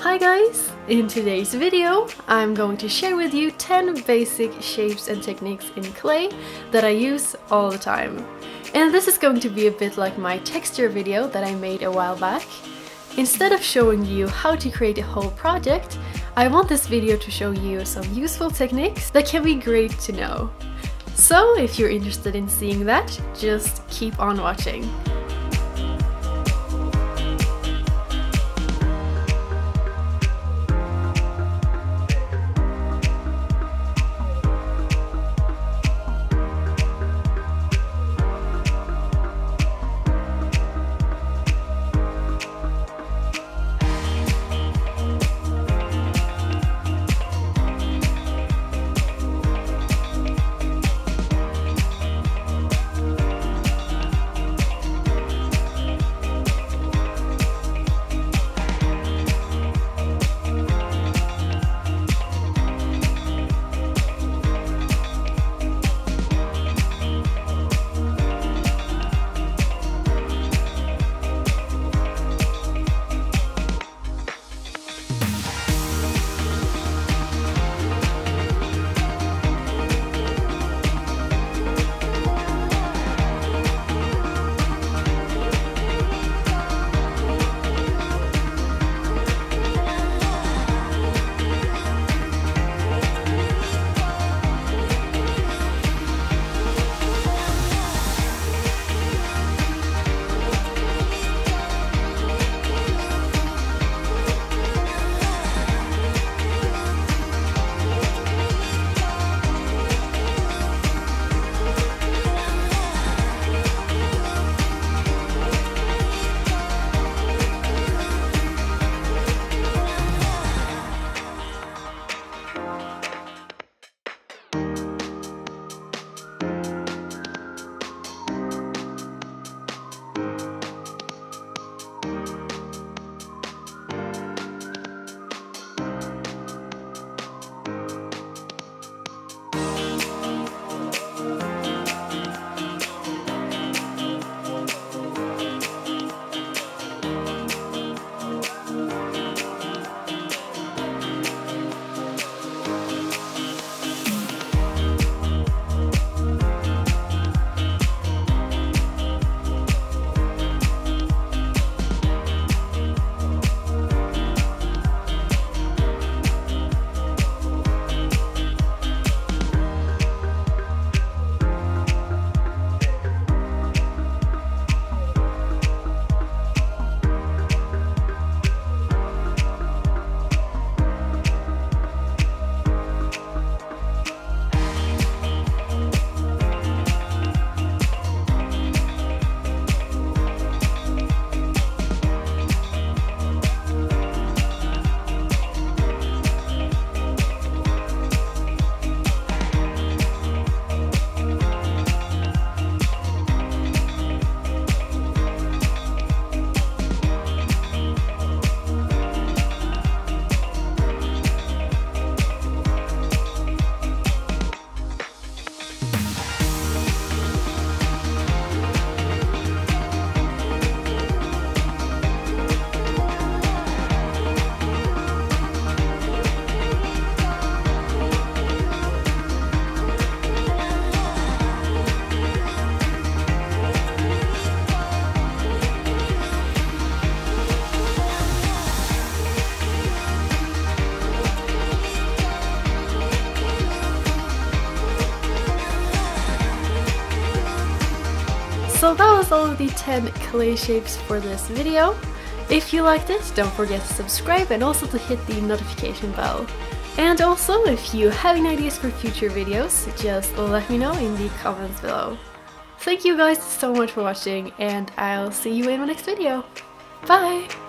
Hi guys! In today's video I'm going to share with you 10 basic shapes and techniques in clay that I use all the time. And this is going to be a bit like my texture video that I made a while back. Instead of showing you how to create a whole project, I want this video to show you some useful techniques that can be great to know. So if you're interested in seeing that, just keep on watching. So that was all of the 10 clay shapes for this video. If you liked it, don't forget to subscribe and also to hit the notification bell. And also, if you have any ideas for future videos, just let me know in the comments below. Thank you guys so much for watching, and I'll see you in my next video. Bye!